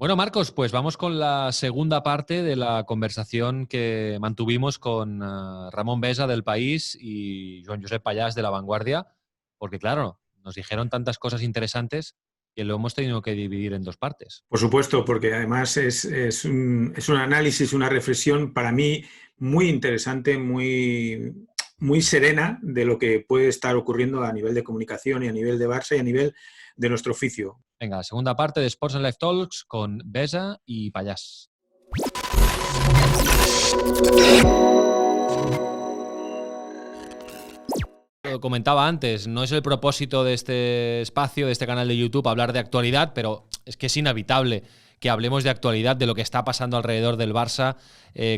Bueno, Marcos, pues vamos con la segunda parte de la conversación que mantuvimos con Ramón Besa del País y Joan Josep Pallás de La Vanguardia, porque claro, nos dijeron tantas cosas interesantes que lo hemos tenido que dividir en dos partes. Por supuesto, porque además es un análisis, una reflexión para mí muy interesante, muy serena de lo que puede estar ocurriendo a nivel de comunicación y a nivel de Barça y a nivel de nuestro oficio. Venga, segunda parte de Sports and Life Talks con Besa y Pallás. Lo comentaba antes, no es el propósito de este espacio, de este canal de YouTube, hablar de actualidad, pero es que es inevitable que hablemos de actualidad, de lo que está pasando alrededor del Barça,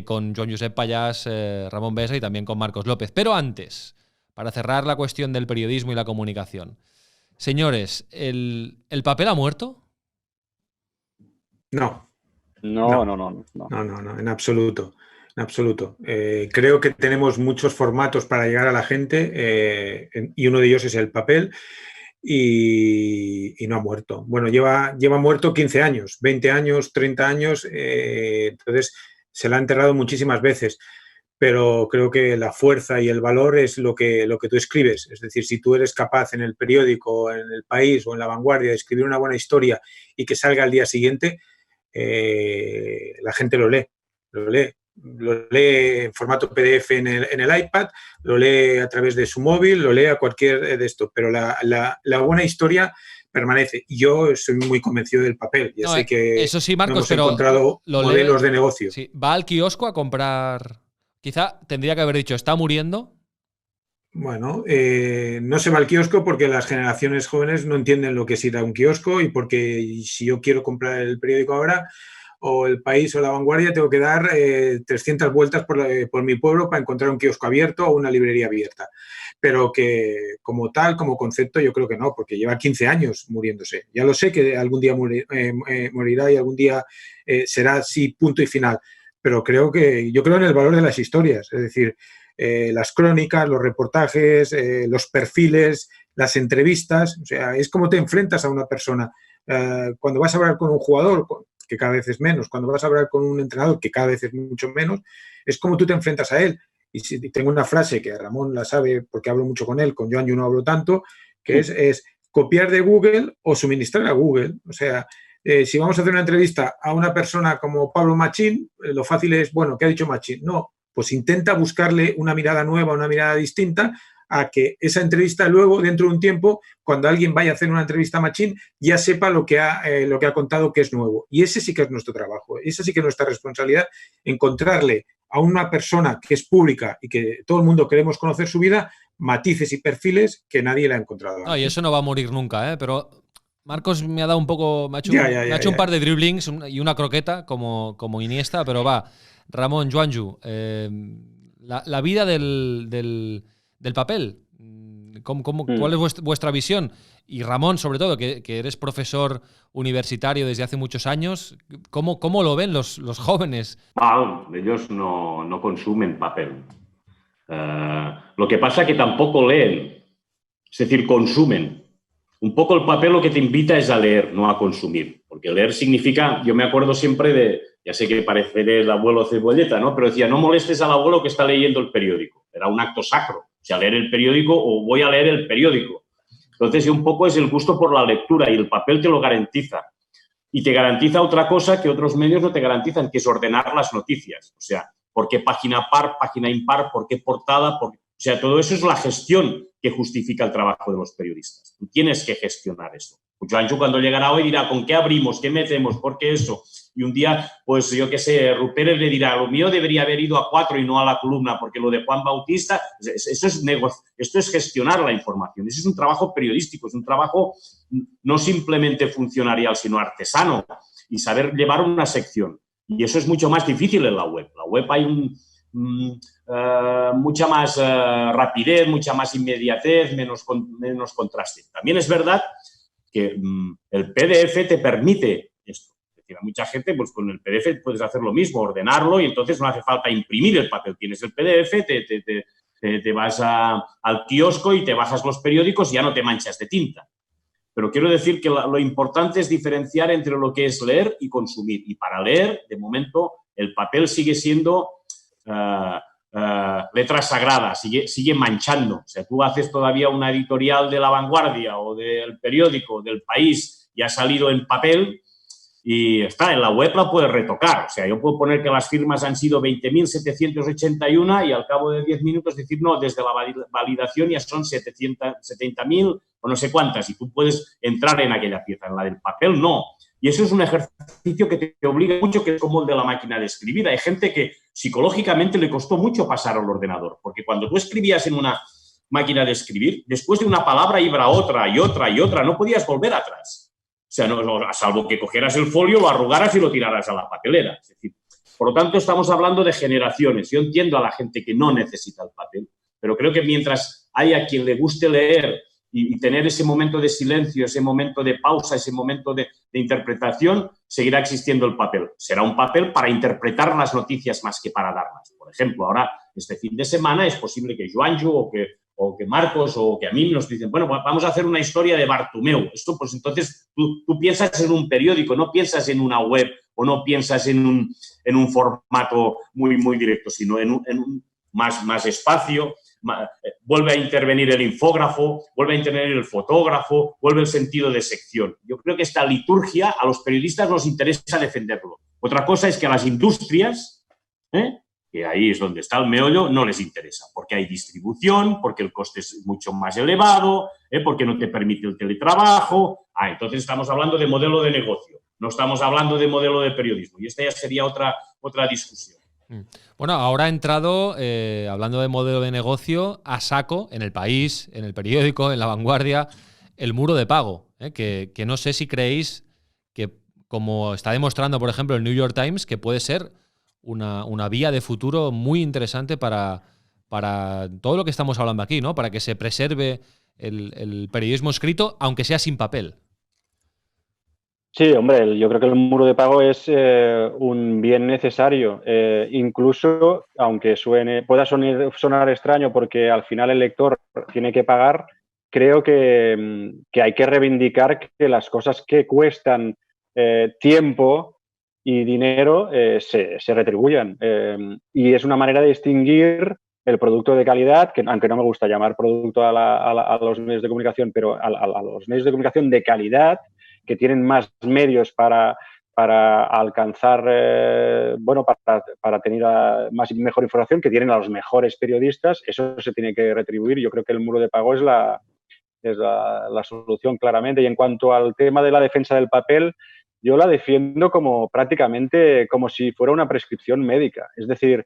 con Joan Josep Pallás, Ramón Besa y también con Marcos López. Pero antes, para cerrar la cuestión del periodismo y la comunicación, señores, ¿el papel ha muerto? No, No. en absoluto. En absoluto. Creo que tenemos muchos formatos para llegar a la gente y uno de ellos es el papel y no ha muerto. Bueno, lleva muerto 15 años, 20 años, 30 años, entonces se la ha enterrado muchísimas veces, pero creo que la fuerza y el valor es lo que tú escribes. Es decir, si tú eres capaz en el periódico, en El País o en La Vanguardia de escribir una buena historia y que salga al día siguiente, la gente lo lee. Lo lee en formato PDF en el iPad, lo lee a través de su móvil, lo lee a cualquier de esto, pero la buena historia permanece. Yo soy muy convencido del papel. Ya sé que eso sí, Marcos, no hemos pero encontrado modelos de negocio. Sí, va al kiosco a comprar. Quizá tendría que haber dicho, ¿está muriendo? Bueno, no se va al kiosco porque las generaciones jóvenes no entienden lo que es ir a un kiosco y porque si yo quiero comprar el periódico ahora o El País o La Vanguardia, tengo que dar 300 vueltas por mi pueblo para encontrar un kiosco abierto o una librería abierta. Pero que como tal, como concepto, yo creo que no, porque lleva 15 años muriéndose. Ya lo sé que algún día morirá y algún día será así, punto y final. Pero yo creo en el valor de las historias, es decir, las crónicas, los reportajes, los perfiles, las entrevistas. O sea, es como te enfrentas a una persona. Cuando vas a hablar con un jugador, que cada vez es menos, cuando vas a hablar con un entrenador, que cada vez es mucho menos, es como tú te enfrentas a él. Y si tengo una frase que Ramón la sabe porque hablo mucho con él, con Joan yo no hablo tanto, que es copiar de Google o suministrar a Google. O sea, si vamos a hacer una entrevista a una persona como Pablo Machín, lo fácil es, bueno, ¿qué ha dicho Machín? No, pues intenta buscarle una mirada nueva, una mirada distinta a que esa entrevista luego, dentro de un tiempo, cuando alguien vaya a hacer una entrevista a Machín, ya sepa lo que ha contado que es nuevo. Y ese sí que es nuestro trabajo, esa sí que es nuestra responsabilidad, encontrarle a una persona que es pública y que todo el mundo queremos conocer su vida, matices y perfiles que nadie le ha encontrado antes. No, y eso no va a morir nunca, ¿eh? Pero Marcos me ha dado un poco, me ha hecho un par de dribblings y una croqueta como Iniesta, pero va. Ramón, Joanju, la vida del papel, ¿cuál es vuestra visión? Y Ramón, sobre todo, que eres profesor universitario desde hace muchos años, ¿cómo lo ven los jóvenes? Ellos no consumen papel. Lo que pasa es que tampoco leen, es decir, consumen. Un poco el papel lo que te invita es a leer, no a consumir. Porque leer significa, yo me acuerdo siempre de, ya sé que pareceré el abuelo Cebolleta, ¿no? Pero decía, no molestes al abuelo que está leyendo el periódico. Era un acto sacro. O sea, leer el periódico o voy a leer el periódico. Entonces, un poco es el gusto por la lectura y el papel te lo garantiza. Y te garantiza otra cosa que otros medios no te garantizan, que es ordenar las noticias. O sea, ¿por qué página par, página impar? ¿Por qué portada? O sea, todo eso es la gestión que justifica el trabajo de los periodistas. Tú tienes que gestionar eso. Joancho cuando llegará hoy dirá, ¿con qué abrimos? ¿Qué metemos? ¿Por qué eso? Y un día, pues yo qué sé, Rupert le dirá, lo mío debería haber ido a 4 y no a la columna, porque lo de Juan Bautista, esto es gestionar la información. Ese es un trabajo periodístico, es un trabajo no simplemente funcionarial, sino artesano y saber llevar una sección. Y eso es mucho más difícil en la web. En la web hay mucha más rapidez, mucha más inmediatez, menos contraste. También es verdad que el PDF te permite esto. Es decir, a mucha gente, pues con el PDF puedes hacer lo mismo, ordenarlo y entonces no hace falta imprimir el papel. Tienes el PDF, te vas al kiosco y te bajas los periódicos y ya no te manchas de tinta. Pero quiero decir que lo importante es diferenciar entre lo que es leer y consumir. Y para leer, de momento, el papel sigue siendo letra sagrada, sigue manchando. O sea, tú haces todavía una editorial de La Vanguardia o del periódico del País y ha salido en papel y está, en la web la puedes retocar. O sea, yo puedo poner que las firmas han sido 20.781 y al cabo de 10 minutos decir, no, desde la validación ya son 70.000 o no sé cuántas. Y tú puedes entrar en aquella pieza. En la del papel, no. Y eso es un ejercicio que te obliga mucho, que es como el de la máquina de escribir. Hay gente que psicológicamente le costó mucho pasar al ordenador, porque cuando tú escribías en una máquina de escribir, después de una palabra iba otra y otra y otra, no podías volver atrás. O sea, no, salvo que cogieras el folio, lo arrugaras y lo tiraras a la papelera. Es decir, por lo tanto, estamos hablando de generaciones. Yo entiendo a la gente que no necesita el papel, pero creo que mientras haya quien le guste leer y tener ese momento de silencio, ese momento de pausa, ese momento de interpretación, seguirá existiendo el papel. Será un papel para interpretar las noticias más que para darlas. Por ejemplo, ahora, este fin de semana, es posible que Joanjo o que Marcos o que a mí nos dicen, bueno, vamos a hacer una historia de Bartomeu. Esto, pues entonces, tú piensas en un periódico, no piensas en una web o no piensas en un formato muy, muy directo, sino en un más espacio. Vuelve a intervenir el infógrafo, vuelve a intervenir el fotógrafo, vuelve el sentido de sección. Yo creo que esta liturgia a los periodistas nos interesa defenderlo. Otra cosa es que a las industrias, que ahí es donde está el meollo, no les interesa, porque hay distribución, porque el coste es mucho más elevado, porque no te permite el teletrabajo. Entonces estamos hablando de modelo de negocio, no estamos hablando de modelo de periodismo, y esta ya sería otra discusión. Bueno, ahora ha entrado, hablando de modelo de negocio, a saco en El País, en El Periódico, en La Vanguardia, el muro de pago, que no sé si creéis que, como está demostrando, por ejemplo, el New York Times, que puede ser una vía de futuro muy interesante para todo lo que estamos hablando aquí, ¿no? Para que se preserve el periodismo escrito, aunque sea sin papel. Sí, hombre, yo creo que el muro de pago es un bien necesario, incluso aunque pueda sonar extraño porque al final el lector tiene que pagar, creo que hay que reivindicar que las cosas que cuestan tiempo y dinero se retribuyan. Y es una manera de distinguir el producto de calidad, que aunque no me gusta llamar producto a los medios de comunicación, pero a los medios de comunicación de calidad, que tienen más medios para alcanzar, para tener mejor información, que tienen a los mejores periodistas. Eso se tiene que retribuir. Yo creo que el muro de pago es la solución, claramente. Y en cuanto al tema de la defensa del papel, yo la defiendo prácticamente como si fuera una prescripción médica. Es decir,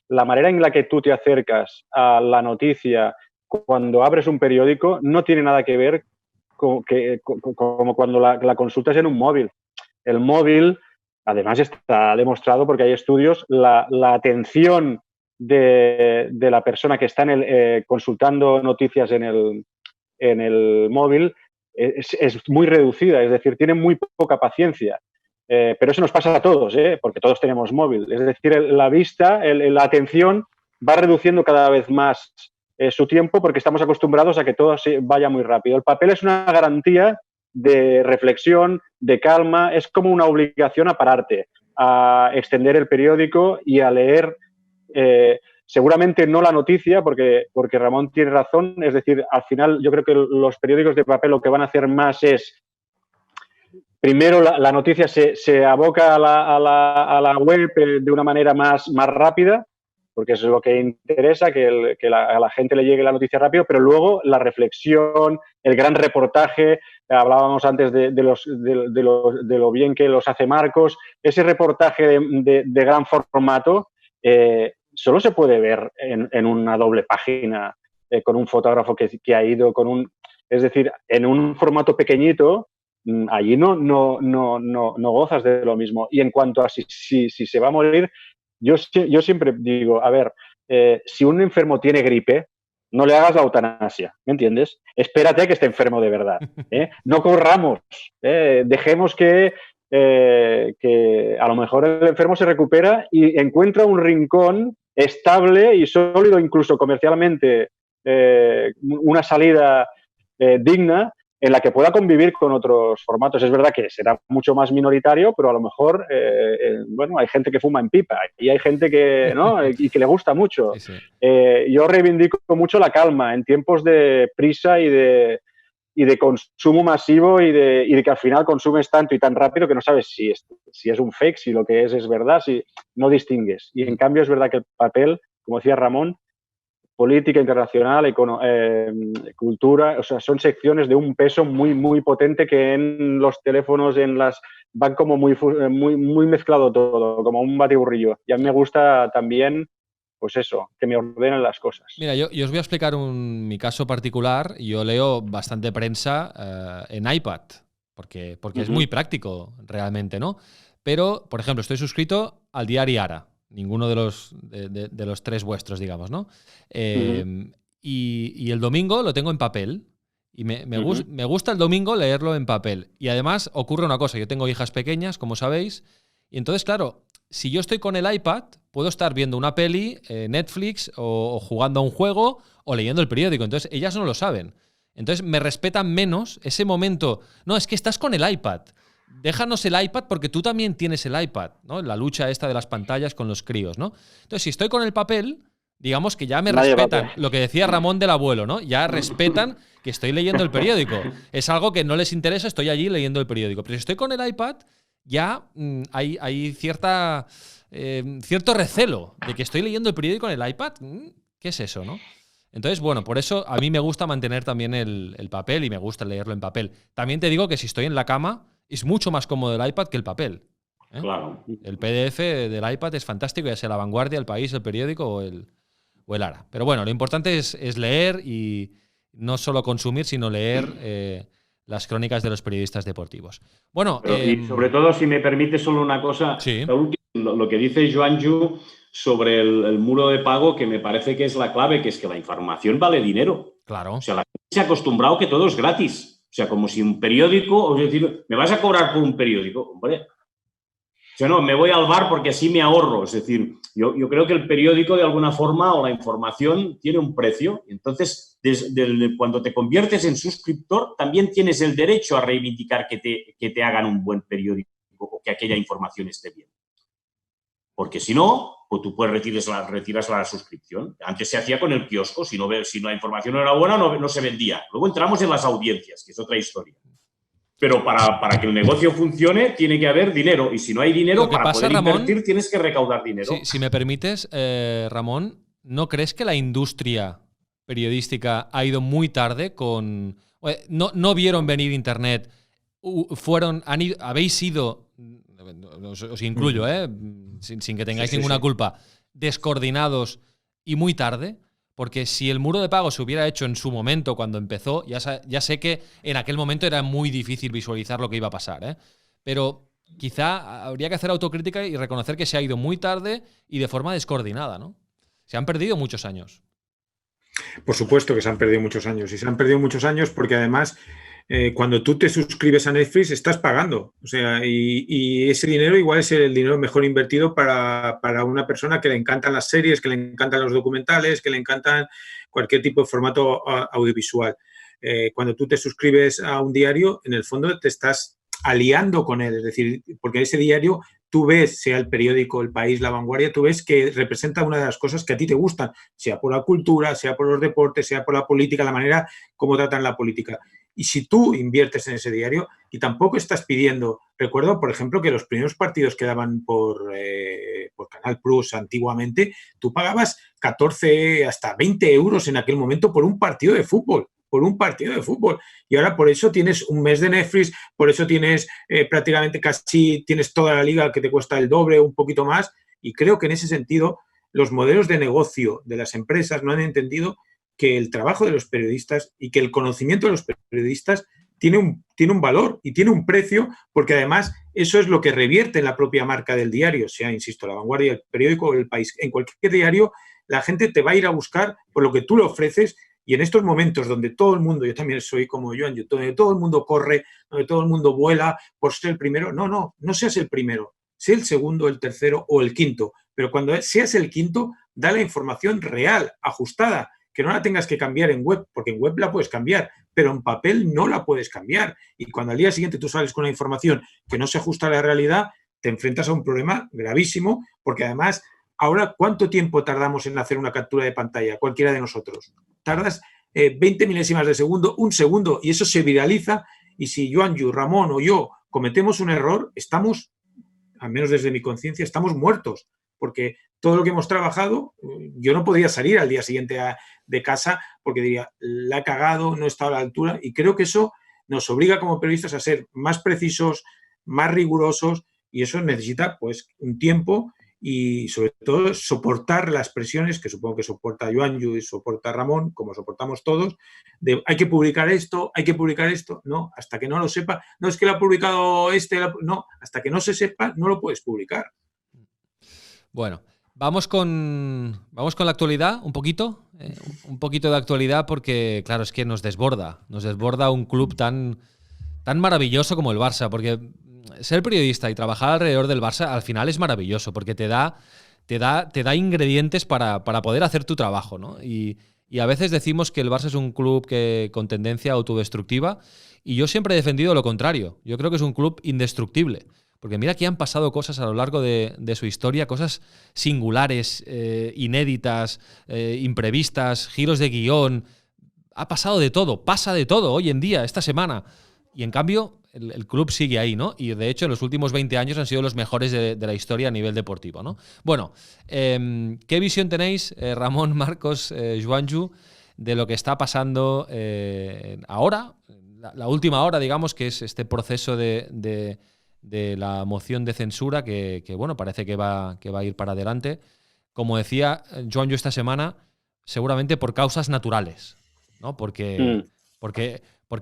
la manera en la que tú te acercas a la noticia cuando abres un periódico no tiene nada que ver como cuando la consultas en un móvil. El móvil, además, está demostrado porque hay estudios, la atención de la persona que está consultando noticias en el móvil es muy reducida, es decir, tiene muy poca paciencia. Pero eso nos pasa a todos, porque todos tenemos móvil. Es decir, la vista, la atención va reduciendo cada vez más su tiempo porque estamos acostumbrados a que todo vaya muy rápido. El papel es una garantía de reflexión, de calma, es como una obligación a pararte, a extender el periódico y a leer, seguramente no la noticia, porque Ramón tiene razón, es decir, al final yo creo que los periódicos de papel lo que van a hacer más es, primero la noticia se aboca a la web de una manera más rápida, porque eso es lo que interesa, que a la gente le llegue la noticia rápido, pero luego la reflexión, el gran reportaje, hablábamos antes de lo bien que los hace Marcos, ese reportaje de gran formato solo se puede ver en una doble página, con un fotógrafo que ha ido es decir, en un formato pequeñito, allí no gozas de lo mismo. Y en cuanto a si se va a morir, yo siempre digo, a ver, si un enfermo tiene gripe, no le hagas la eutanasia, ¿me entiendes? Espérate a que esté enfermo de verdad. No corramos, dejemos que a lo mejor el enfermo se recupera y encuentra un rincón estable y sólido, incluso comercialmente, una salida digna, en la que pueda convivir con otros formatos. Es verdad que será mucho más minoritario, pero a lo mejor, bueno, hay gente que fuma en pipa y hay gente que, ¿no? y que le gusta mucho. Sí, sí. Yo reivindico mucho la calma en tiempos de prisa y de consumo masivo y de que al final consumes tanto y tan rápido que no sabes si es un fake, si lo que es verdad, si no distingues. Y en cambio es verdad que el papel, como decía Ramón, política internacional, cultura, o sea, son secciones de un peso muy, muy potente que en los teléfonos, van como muy mezclado todo, como un batiburrillo. Y a mí me gusta también, pues eso, que me ordenen las cosas. Mira, yo os voy a explicar mi caso particular. Yo leo bastante prensa en iPad, porque es muy práctico realmente, ¿no? Pero, por ejemplo, estoy suscrito al diario Ara. Ninguno de los tres vuestros, digamos, ¿no? Y el domingo lo tengo en papel. Y me gusta el domingo leerlo en papel. Y además ocurre una cosa. Yo tengo hijas pequeñas, como sabéis. Y entonces, claro, si yo estoy con el iPad, puedo estar viendo una peli, Netflix, o jugando a un juego, o leyendo el periódico. Entonces, ellas no lo saben. Entonces, me respetan menos ese momento. No, es que estás con el iPad. Déjanos el iPad porque tú también tienes el iPad, ¿no? La lucha esta de las pantallas con los críos, ¿no? Entonces, si estoy con el papel, digamos que ya me respetan. Lo que decía Ramón del abuelo, ¿no? Ya respetan que estoy leyendo el periódico. Es algo que no les interesa, estoy allí leyendo el periódico. Pero si estoy con el iPad, ya hay cierto recelo de que estoy leyendo el periódico en el iPad. ¿Qué es eso, no? Entonces, bueno, por eso a mí me gusta mantener también el papel y me gusta leerlo en papel. También te digo que si estoy en la cama, es mucho más cómodo el iPad que el papel. Claro. El PDF del iPad es fantástico, ya sea La Vanguardia, El País, El Periódico o el Ara. Pero bueno, lo importante es leer y no solo consumir, sino leer las crónicas de los periodistas deportivos. Bueno, y sobre todo, si me permite solo una cosa, sí. Lo que dice Joanju sobre el muro de pago, que me parece que es la clave, que es que la información vale dinero. Claro. O sea, la gente se ha acostumbrado que todo es gratis. O sea, como si un periódico, es decir, ¿me vas a cobrar por un periódico? Hombre, o sea, no, me voy al bar porque así me ahorro. Es decir, yo creo que el periódico, de alguna forma, o la información, tiene un precio. Entonces, cuando te conviertes en suscriptor, también tienes el derecho a reivindicar que te hagan un buen periódico o que aquella información esté bien. Porque si no, pues tú puedes retiras la suscripción. Antes se hacía con el kiosco. Si la información no era buena, no se vendía. Luego entramos en las audiencias, que es otra historia. Pero para que el negocio funcione, tiene que haber dinero. Y si no hay dinero, para poder invertir, tienes que recaudar dinero. Si me permites, Ramón, ¿no crees que la industria periodística ha ido muy tarde con... No vieron venir Internet, habéis ido... Os incluyo, sin que tengáis ninguna culpa, descoordinados y muy tarde, porque si el muro de pago se hubiera hecho en su momento, cuando empezó, ya sé que en aquel momento era muy difícil visualizar lo que iba a pasar, pero quizá habría que hacer autocrítica y reconocer que se ha ido muy tarde y de forma descoordinada, ¿no? Se han perdido muchos años. Por supuesto que se han perdido muchos años, y se han perdido muchos años porque además cuando tú te suscribes a Netflix estás pagando, o sea, y ese dinero igual es el dinero mejor invertido para una persona que le encantan las series, que le encantan los documentales, que le encantan cualquier tipo de formato audiovisual. Cuando tú te suscribes a un diario, en el fondo te estás aliando con él, es decir, porque ese diario tú ves, sea el periódico, El País, La Vanguardia, tú ves que representa una de las cosas que a ti te gustan, sea por la cultura, sea por los deportes, sea por la política, la manera como tratan la política. Y si tú inviertes en ese diario y tampoco estás pidiendo, recuerdo, por ejemplo, que los primeros partidos que daban por Canal Plus antiguamente, tú pagabas 14 hasta 20 euros en aquel momento por un partido de fútbol. Y ahora por eso tienes un mes de Netflix, por eso tienes prácticamente casi tienes toda la liga que te cuesta el doble, un poquito más. Y creo que en ese sentido los modelos de negocio de las empresas no han entendido que el trabajo de los periodistas y que el conocimiento de los periodistas tiene un valor y tiene un precio, porque además eso es lo que revierte en la propia marca del diario, sea, insisto, La Vanguardia, El Periódico o El País. En cualquier diario la gente te va a ir a buscar por lo que tú le ofreces. Y en estos momentos donde todo el mundo, yo también soy como Joan, donde todo el mundo corre, donde todo el mundo vuela por ser el primero, no seas el primero, sé el segundo, el tercero o el quinto, pero cuando seas el quinto, da la información real, ajustada, que no la tengas que cambiar en web, porque en web la puedes cambiar, pero en papel no la puedes cambiar. Y cuando al día siguiente tú sales con una información que no se ajusta a la realidad, te enfrentas a un problema gravísimo, porque además, ahora, ¿cuánto tiempo tardamos en hacer una captura de pantalla? Cualquiera de nosotros. Tardas 20 milésimas de segundo, un segundo, y eso se viraliza. Y si Joanju, Ramón o yo cometemos un error, estamos, al menos desde mi conciencia, estamos muertos, porque todo lo que hemos trabajado, yo no podría salir al día siguiente de casa porque diría, la he cagado, no he estado a la altura, y creo que eso nos obliga como periodistas a ser más precisos, más rigurosos, y eso necesita pues un tiempo y sobre todo soportar las presiones que supongo que soporta Joanju y soporta Ramón, como soportamos todos, de hay que publicar esto, no, hasta que no lo sepa, no es que lo ha publicado no, hasta que no se sepa no lo puedes publicar. Bueno, vamos con la actualidad un poquito de actualidad porque claro, es que nos desborda un club tan maravilloso como el Barça, porque ser periodista y trabajar alrededor del Barça al final es maravilloso porque te da ingredientes para poder hacer tu trabajo, ¿no? Y a veces decimos que el Barça es un club con tendencia autodestructiva y yo siempre he defendido lo contrario. Yo creo que es un club indestructible. Porque mira que han pasado cosas a lo largo de su historia, cosas singulares, inéditas, imprevistas, giros de guión. Ha pasado de todo, pasa de todo hoy en día, esta semana. Y en cambio, el club sigue ahí, ¿no? Y de hecho, en los últimos 20 años han sido los mejores de la historia a nivel deportivo, ¿no? Bueno, ¿qué visión tenéis, Ramón, Marcos, Joanju, de lo que está pasando ahora, la última hora, digamos, que es este proceso de la moción de censura que bueno, parece que va a ir para adelante? Como decía Joanju esta semana, seguramente por causas naturales, ¿no? Porque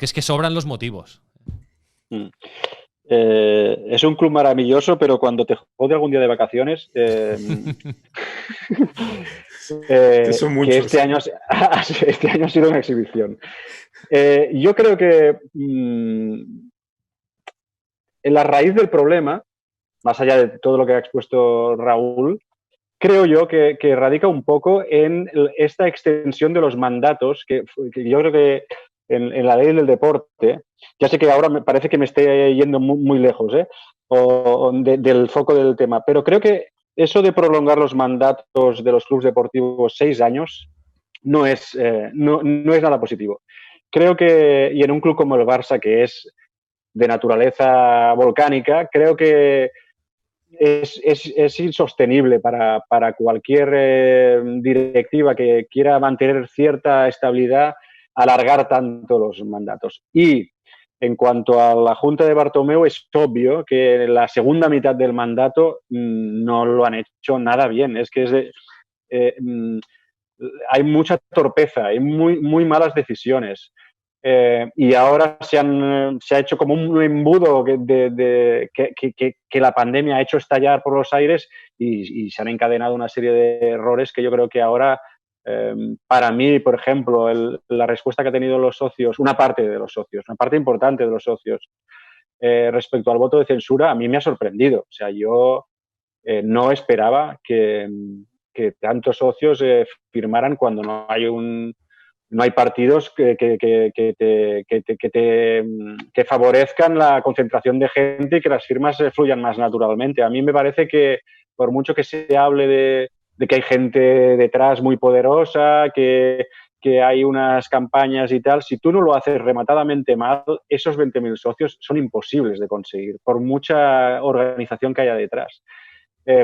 es que sobran los motivos. Es un club maravilloso, pero cuando te jode algún día de vacaciones, son muchos. que este año ha sido una exhibición. Yo creo que en la raíz del problema, más allá de todo lo que ha expuesto Raúl, creo yo que radica un poco en esta extensión de los mandatos, que yo creo que en la ley del deporte, ya sé que ahora me parece que me estoy yendo muy, muy lejos del foco del tema, pero creo que eso de prolongar los mandatos de los clubes deportivos 6 años no es nada positivo. Creo que, y en un club como el Barça, que es de naturaleza volcánica, creo que es insostenible para cualquier directiva que quiera mantener cierta estabilidad alargar tanto los mandatos. Y en cuanto a la Junta de Bartomeu, es obvio que en la segunda mitad del mandato no lo han hecho nada bien. Es que hay mucha torpeza, hay muy, muy malas decisiones. Y ahora se ha hecho como un embudo que la pandemia ha hecho estallar por los aires y se han encadenado una serie de errores que yo creo que ahora, para mí, por ejemplo, la respuesta que han tenido los socios, una parte importante de los socios, respecto al voto de censura, a mí me ha sorprendido. O sea, yo no esperaba que tantos socios firmaran cuando no hay partidos que favorezcan la concentración de gente y que las firmas fluyan más naturalmente. A mí me parece que, por mucho que se hable de que hay gente detrás muy poderosa, que hay unas campañas y tal, si tú no lo haces rematadamente mal, esos 20.000 socios son imposibles de conseguir, por mucha organización que haya detrás.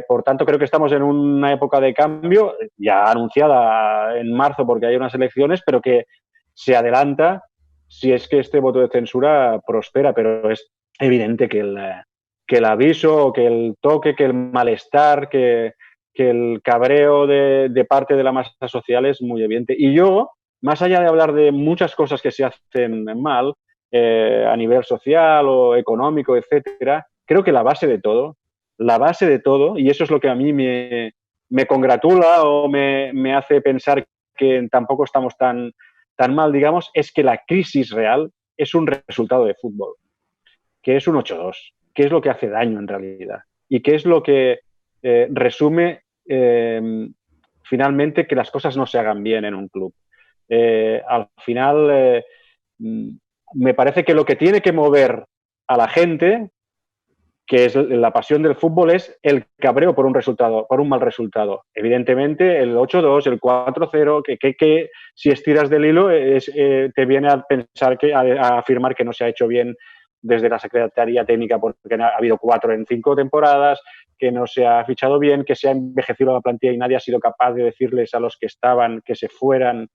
Por tanto, creo que estamos en una época de cambio, ya anunciada en marzo porque hay unas elecciones, pero que se adelanta si es que este voto de censura prospera. Pero es evidente que el aviso, que el toque, que el malestar, que el cabreo de parte de la masa social es muy evidente. Y yo, más allá de hablar de muchas cosas que se hacen mal a nivel social o económico, etcétera, creo que la base de todo, y eso es lo que a mí me congratula o me hace pensar que tampoco estamos tan mal, digamos, es que la crisis real es un resultado de fútbol, que es un 8-2, que es lo que hace daño en realidad y que es lo que resume finalmente que las cosas no se hagan bien en un club. Al final, me parece que lo que tiene que mover a la gente, que es la pasión del fútbol, es el cabreo por un resultado, por un mal resultado. Evidentemente, el 8-2, el 4-0, que si estiras del hilo, te viene a pensar a afirmar que no se ha hecho bien desde la Secretaría Técnica porque ha habido 4 en 5 temporadas, que no se ha fichado bien, que se ha envejecido la plantilla y nadie ha sido capaz de decirles a los que estaban que se fueran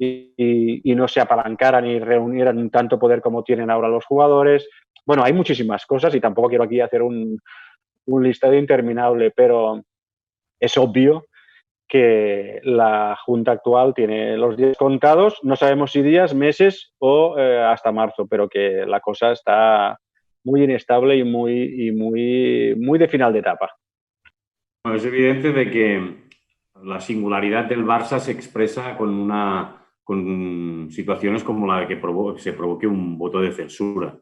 y no se apalancaran y reunieran tanto poder como tienen ahora los jugadores. Bueno, hay muchísimas cosas y tampoco quiero aquí hacer un listado interminable, pero es obvio que la Junta actual tiene los días contados. No sabemos si días, meses o hasta marzo, pero que la cosa está muy inestable y muy de final de etapa. Bueno, es evidente de que la singularidad del Barça se expresa con situaciones como la de que se provoque un voto de censura.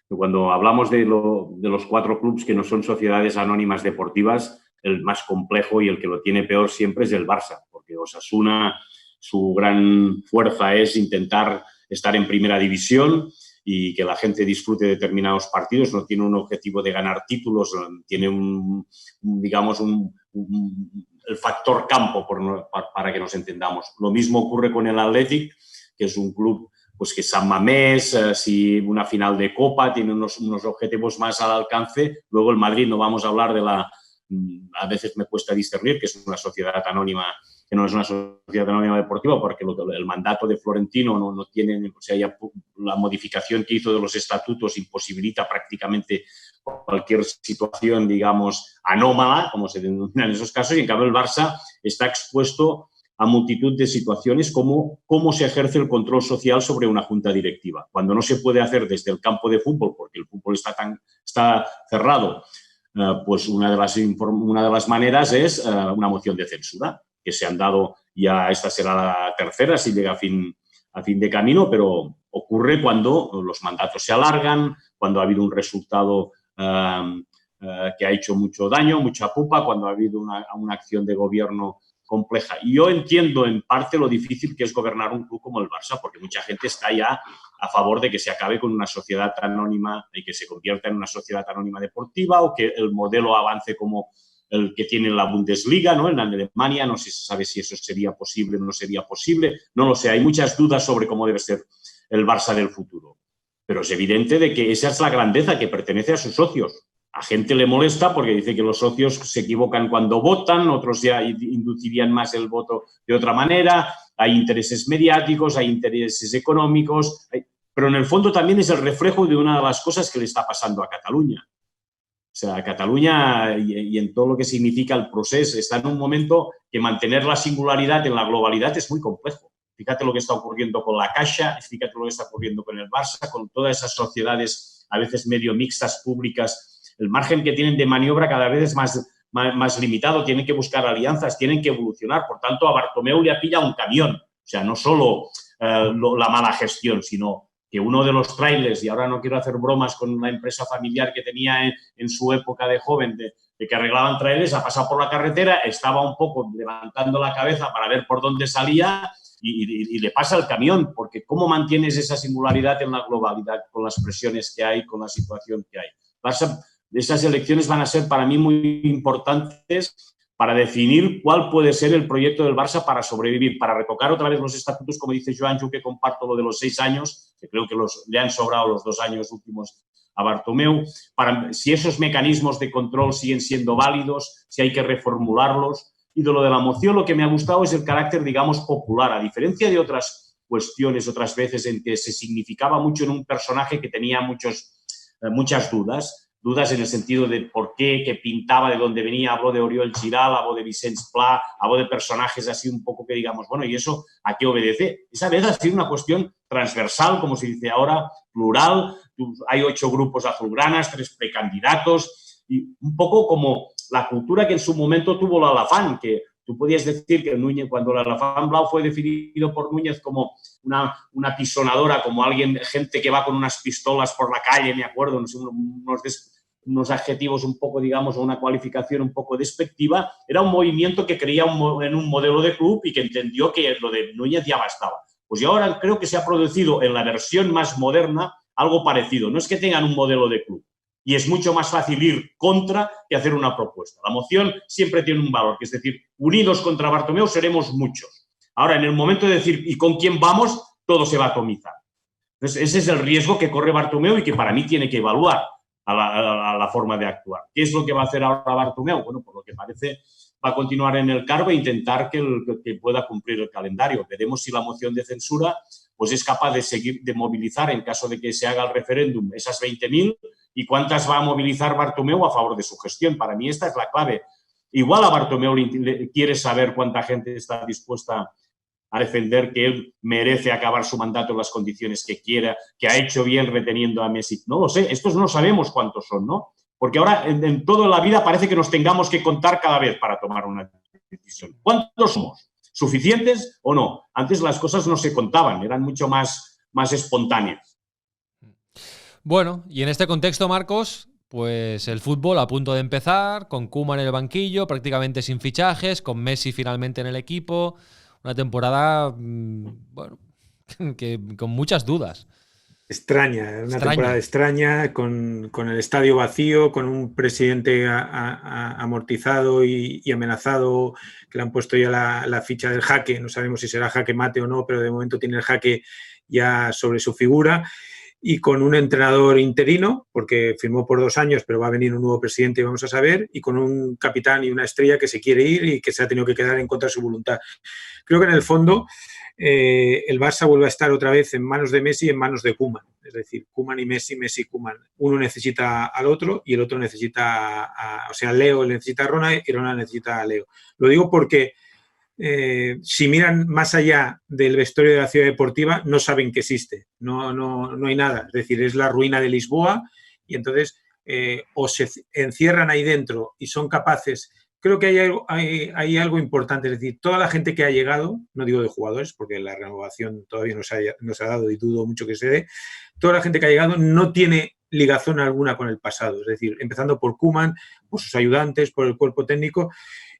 Cuando hablamos de los 4 clubes que no son sociedades anónimas deportivas, el más complejo y el que lo tiene peor siempre es el Barça, porque Osasuna, su gran fuerza es intentar estar en primera división y que la gente disfrute de determinados partidos, no tiene un objetivo de ganar títulos, tiene el factor campo, para que nos entendamos. Lo mismo ocurre con el Athletic, que es un club pues que San Mamés, si una final de Copa, tiene unos objetivos más al alcance. Luego el Madrid, no vamos a hablar a veces me cuesta discernir que es una sociedad anónima, que no es una sociedad anónima deportiva, porque el mandato de Florentino no tiene, o sea, ya la modificación que hizo de los estatutos imposibilita prácticamente cualquier situación, digamos, anómala, como se denomina en esos casos, y en cambio el Barça está expuesto a multitud de situaciones como cómo se ejerce el control social sobre una junta directiva. Cuando no se puede hacer desde el campo de fútbol, porque el fútbol está cerrado, pues una de las maneras es una moción de censura, que se han dado ya, esta será la tercera, si llega a fin de camino, pero ocurre cuando los mandatos se alargan, cuando ha habido un resultado que ha hecho mucho daño, mucha pupa, cuando ha habido una acción de gobierno compleja. Y yo entiendo en parte lo difícil que es gobernar un club como el Barça, porque mucha gente está ya a favor de que se acabe con una sociedad anónima y que se convierta en una sociedad anónima deportiva, o que el modelo avance como el que tiene la Bundesliga, ¿no? En Alemania, no sé si se sabe si eso sería posible o no sería posible, no lo sé, hay muchas dudas sobre cómo debe ser el Barça del futuro. Pero es evidente de que esa es la grandeza, que pertenece a sus socios. A gente le molesta porque dice que los socios se equivocan cuando votan, otros ya inducirían más el voto de otra manera, hay intereses mediáticos, hay intereses económicos, pero en el fondo también es el reflejo de una de las cosas que le está pasando a Cataluña. O sea, Cataluña y en todo lo que significa el proceso está en un momento que mantener la singularidad en la globalidad es muy complejo. Fíjate lo que está ocurriendo con la Caixa, fíjate lo que está ocurriendo con el Barça, con todas esas sociedades a veces medio mixtas, públicas. El margen que tienen de maniobra cada vez es más limitado, tienen que buscar alianzas, tienen que evolucionar. Por tanto, a Bartomeu le ha pillado un camión. O sea, no solo la mala gestión, sino que uno de los trailers, y ahora no quiero hacer bromas con una empresa familiar que tenía en su época de joven, de que arreglaban trailers, ha pasado por la carretera, estaba un poco levantando la cabeza para ver por dónde salía y le pasa el camión, porque ¿cómo mantienes esa singularidad en la globalidad con las presiones que hay, con la situación que hay? Esas elecciones van a ser para mí muy importantes para definir cuál puede ser el proyecto del Barça para sobrevivir, para retocar otra vez los estatutos, como dice Joanjo, que comparto lo de los 6 años, que creo que le han sobrado los 2 años últimos a Bartomeu, si esos mecanismos de control siguen siendo válidos, si hay que reformularlos. Y de lo de la moción, lo que me ha gustado es el carácter, digamos, popular, a diferencia de otras cuestiones, otras veces en que se significaba mucho en un personaje que tenía muchas dudas en el sentido de por qué, qué pintaba, de dónde venía. Hablo de Oriol Giral, hablo de Vicenç Pla, hablo de personajes así un poco que digamos, bueno, ¿y eso a qué obedece? Esa vez ha sido una cuestión transversal, como se dice ahora, plural. Hay 8 grupos azulgranas, 3 precandidatos, y un poco como la cultura que en su momento tuvo la Alafán, que tú podías decir que Núñez, cuando la Alafán Blau fue definido por Núñez como una pisonadora, como gente que va con unas pistolas por la calle, me acuerdo, no sé, unos adjetivos un poco, digamos, o una cualificación un poco despectiva, era un movimiento que creía en un modelo de club y que entendió que lo de Núñez ya bastaba. Pues yo ahora creo que se ha producido en la versión más moderna algo parecido. No es que tengan un modelo de club y es mucho más fácil ir contra que hacer una propuesta. La moción siempre tiene un valor, que es decir, unidos contra Bartomeu seremos muchos. Ahora, en el momento de decir ¿y con quién vamos?, todo se va a atomizar. Entonces, ese es el riesgo que corre Bartomeu y que para mí tiene que evaluar a la forma de actuar. ¿Qué es lo que va a hacer ahora Bartomeu? Bueno, por lo que parece, va a continuar en el cargo e intentar que pueda cumplir el calendario. Veremos si la moción de censura pues es capaz de seguir, de movilizar, en caso de que se haga el referéndum, esas 20.000 y cuántas va a movilizar Bartomeu a favor de su gestión. Para mí esta es la clave. Igual a Bartomeu quiere saber cuánta gente está dispuesta a defender que él merece acabar su mandato en las condiciones que quiera, que ha hecho bien reteniendo a Messi. No lo sé, estos no sabemos cuántos son, ¿no? Porque ahora en toda la vida parece que nos tengamos que contar cada vez para tomar una decisión. ¿Cuántos somos? ¿Suficientes o no? Antes las cosas no se contaban, eran mucho más espontáneas. Bueno, y en este contexto, Marcos, pues el fútbol a punto de empezar, con Koeman en el banquillo, prácticamente sin fichajes, con Messi finalmente en el equipo. Una temporada, bueno, que con muchas dudas. Extraña, temporada extraña, con el estadio vacío, con un presidente amortizado y amenazado, que le han puesto ya la ficha del jaque. No sabemos si será jaque mate o no, pero de momento tiene el jaque ya sobre su figura. Y con un entrenador interino, porque firmó por 2 años, pero va a venir un nuevo presidente y vamos a saber, y con un capitán y una estrella que se quiere ir y que se ha tenido que quedar en contra de su voluntad. Creo que en el fondo el Barça vuelve a estar otra vez en manos de Messi y en manos de Koeman. Es decir, Koeman y Messi, Messi y Koeman. Uno necesita al otro y el otro necesita o sea, Leo necesita a Ronald y Ronald necesita a Leo. Lo digo porque si miran más allá del vestuario de la ciudad deportiva, no saben que existe. No hay nada. Es decir, es la ruina de Lisboa y entonces o se encierran ahí dentro y son capaces. Creo que hay algo importante, es decir, toda la gente que ha llegado, no digo de jugadores, porque la renovación todavía no se ha dado y dudo mucho que se dé, toda la gente que ha llegado no tiene ligazón alguna con el pasado, es decir, empezando por Koeman, por sus ayudantes, por el cuerpo técnico,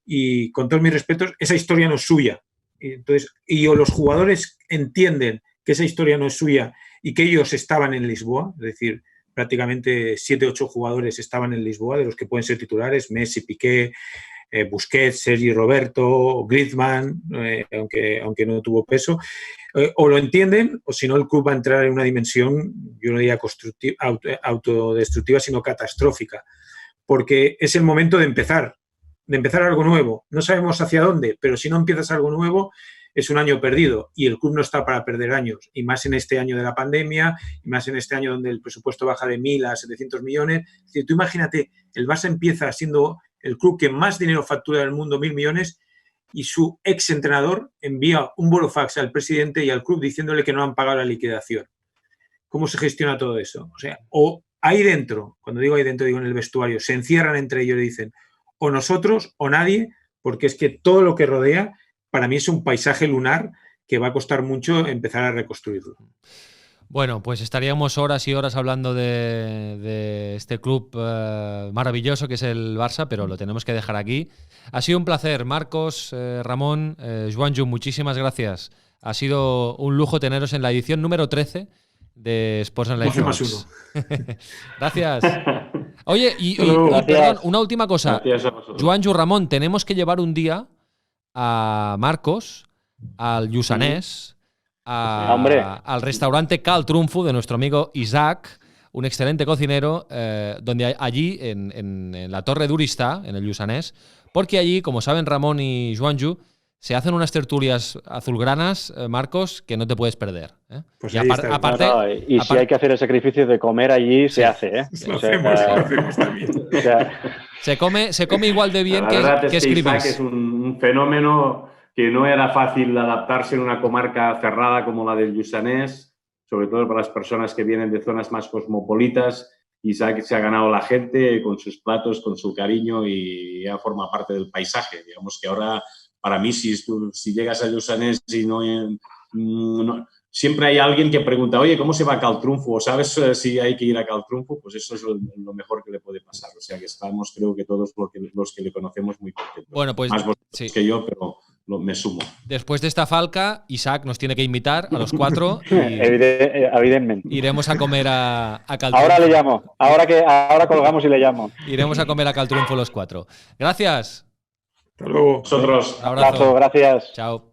y con todos mis respetos, esa historia no es suya. Entonces, o los jugadores entienden que esa historia no es suya y que ellos estaban en Lisboa, es decir, prácticamente 7 u 8 jugadores estaban en Lisboa, de los que pueden ser titulares, Messi, Piqué, Busquets, Sergi Roberto, Griezmann, aunque no tuvo peso, o lo entienden, o si no el club va a entrar en una dimensión, yo no diría autodestructiva, sino catastrófica, porque es el momento de empezar algo nuevo. No sabemos hacia dónde, pero si no empiezas algo nuevo, es un año perdido y el club no está para perder años, y más en este año de la pandemia, y más en este año donde el presupuesto baja de 1.000 a 700 millones. Es decir, tú imagínate, el Barça empieza siendo el club que más dinero factura del mundo, 1.000 millones, y su ex entrenador envía un burofax al presidente y al club diciéndole que no han pagado la liquidación. ¿Cómo se gestiona todo eso? O sea, o ahí dentro, cuando digo ahí dentro, digo en el vestuario, se encierran entre ellos y dicen o nosotros o nadie, porque es que todo lo que rodea para mí es un paisaje lunar que va a costar mucho empezar a reconstruirlo. Bueno, pues estaríamos horas y horas hablando de este club maravilloso que es el Barça, pero lo tenemos que dejar aquí. Ha sido un placer, Marcos, Ramón, Joanju, muchísimas gracias. Ha sido un lujo teneros en la edición número 13 de Sports and Life. +1. Gracias. Oye, y perdón, una última cosa. Joanju, Ramón, tenemos que llevar un día a Marcos al Lluçanès, al restaurante Cal Trumfo de nuestro amigo Isaac, un excelente cocinero, donde allí en la Torre d'Uristà, en el Lluçanès, porque allí, como saben Ramón y Joanju, se hacen unas tertulias azulgranas, Marcos, que no te puedes perder. Pues y aparte, si hay que hacer el sacrificio de comer allí, se hace. Lo hacemos también. O sea, se come igual de bien la verdad que es escribís. Isaac es un fenómeno que no era fácil adaptarse en una comarca cerrada como la del Lluçanès, sobre todo para las personas que vienen de zonas más cosmopolitas. Isaac se ha ganado la gente con sus platos, con su cariño y ya forma parte del paisaje. Digamos que ahora, para mí, si llegas a Lluçanès y no, siempre hay alguien que pregunta, oye, ¿cómo se va a Cal Trumfo? ¿O sabes si hay que ir a Cal Trumfo? Pues eso es lo mejor que le puede pasar. O sea, que estamos, creo que todos los que le conocemos, muy contentos. Bueno, pues más vosotros que yo, pero me sumo. Después de esta falca, Isaac nos tiene que invitar a los 4 y evidentemente. Iremos a comer a Caltriunfo. Ahora le llamo, ahora colgamos y le llamo. Iremos a comer a Caltriunfo los 4. Gracias. Hasta luego. Vosotros. Un abrazo. Gracias. Chao.